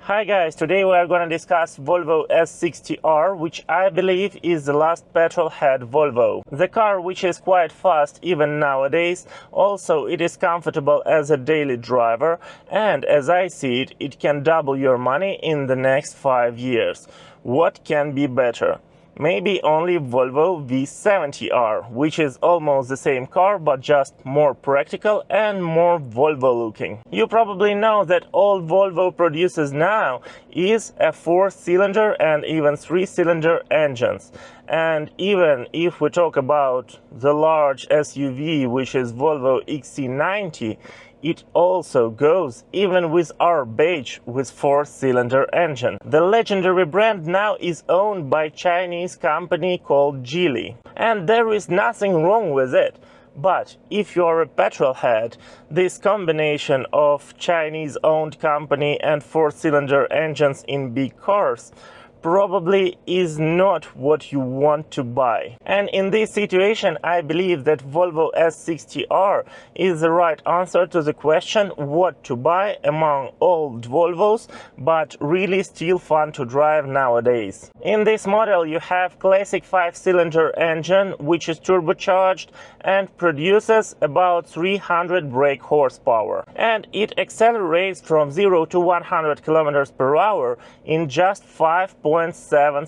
Hi guys, today we are going to discuss Volvo S60R, which I believe is the last petrol-head Volvo. The car, which is quite fast even nowadays, also it is comfortable as a daily driver, and as I see it, it can double your money in the next 5 years. What can be better? Maybe only Volvo V70R, which is almost the same car but just more practical and more Volvo looking. You probably know that all Volvo produces now is a 4-cylinder and even 3-cylinder engines. And even if we talk about the large SUV, which is Volvo XC90, it also goes even with our beige with 4-cylinder engine. The legendary brand now is owned by Chinese company called Geely, and there is nothing wrong with it. But if you are a petrolhead, this combination of Chinese-owned company and 4-cylinder engines in big cars probably is not what you want to buy. And in this situation, I believe that Volvo S60R is the right answer to the question what to buy among old Volvos, but really still fun to drive nowadays. In this model, you have classic 5-cylinder engine, which is turbocharged and produces about 300 brake horsepower. And it accelerates from 0 to 100 km per hour in just 5.7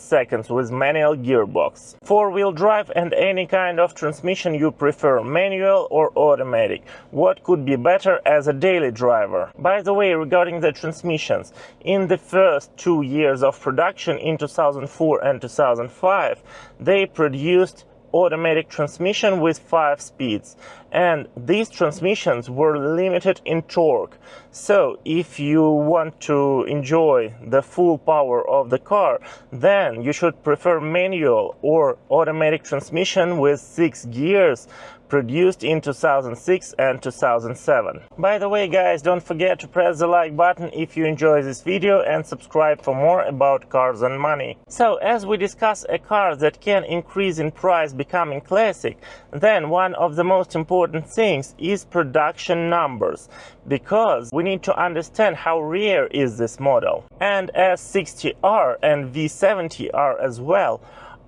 seconds with manual gearbox. 4-wheel drive and any kind of transmission you prefer, manual or automatic. What could be better as a daily driver? By the way, regarding the transmissions, in the first 2 years of production in 2004 and 2005, they produced automatic transmission with 5 speeds, and these transmissions were limited in torque. So if you want to enjoy the full power of the car, then you should prefer manual or automatic transmission with 6 gears produced in 2006 and 2007. By the way guys, don't forget to press the like button if you enjoy this video and subscribe for more about cars and money. So as we discuss a car that can increase in price becoming classic, then one of the most important things is production numbers, because we need to understand how rare is this model. And S60R and V70R as well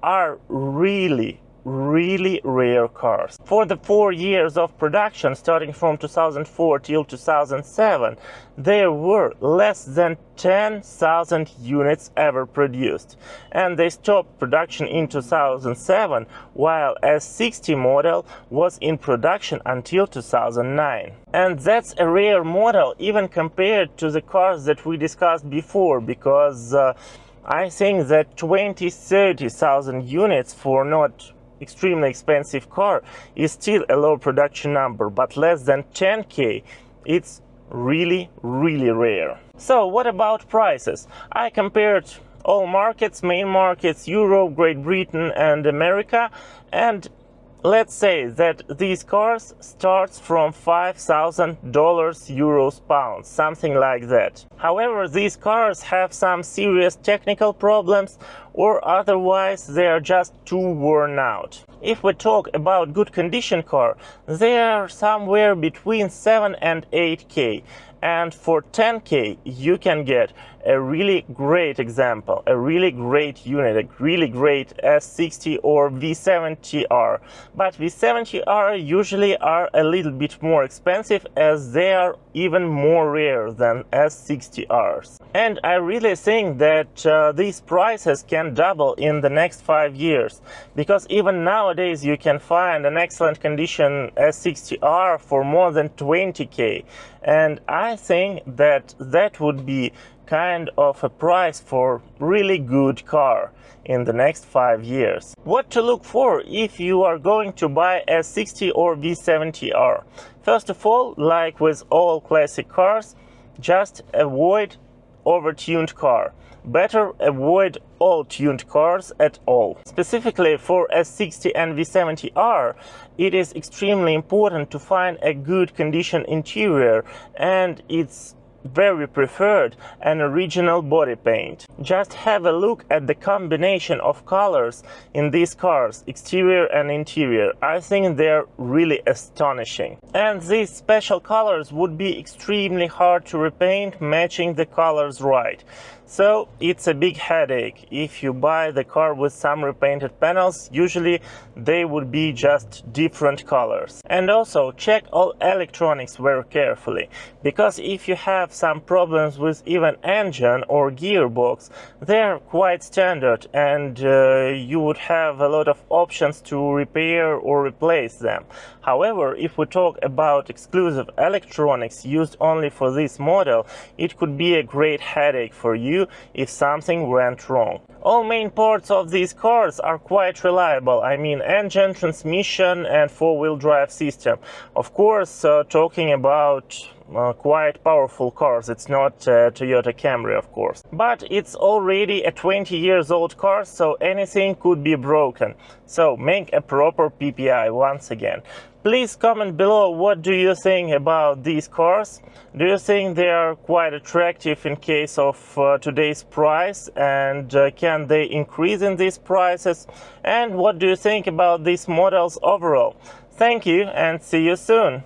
are really rare cars. For the 4 years of production, starting from 2004 till 2007, there were less than 10,000 units ever produced, and they stopped production in 2007, while S60 model was in production until 2009. And that's a rare model even compared to the cars that we discussed before, because I think that 20-30,000 units for not extremely expensive car is still a low production number, but less than 10K, it's really rare. So what about prices? I compared all markets, main markets, Europe, Great Britain and America, and let's say that these cars starts from $5,000, euros, pounds, something like that. However, these cars have some serious technical problems, or otherwise they are just too worn out. If we talk about good condition car, they are somewhere between 7 and 8K. And for 10K, you can get a really great example, a really great unit, a really great S60 or V70R. But V70R usually are a little bit more expensive, as they are even more rare than S60Rs. And I really think that these prices can double in the next 5 years, because even nowadays you can find an excellent condition S60R for more than 20K. And I think that that would be kind of a price for really good car in the next 5 years. What to look for if you are going to buy a S60 or V70R? First of all, like with all classic cars, just avoid overtuned car. Better avoid all tuned cars at all. Specifically for S60 and V70R, it is extremely important to find a good condition interior, and it's very preferred and original body paint. Just have a look at the combination of colors in these cars, exterior and interior. I think they're really astonishing. And these special colors would be extremely hard to repaint, matching the colors right. So it's a big headache. If you buy the car with some repainted panels, usually they would be just different colors. And also check all electronics very carefully, because if you have some problems with even engine or gearbox, they're quite standard and you would have a lot of options to repair or replace them. However, if we talk about exclusive electronics used only for this model, it could be a great headache for you if something went wrong. All main parts of these cars are quite reliable. I mean, engine, transmission and four-wheel drive system. Of course, talking about quite powerful cars. It's not Toyota Camry, of course. But it's already a 20 years old car, so anything could be broken. So make a proper PPI once again. Please comment below what do you think about these cars. Do you think they are quite attractive in case of today's price, and can they increase in these prices? And what do you think about these models overall? Thank you and see you soon.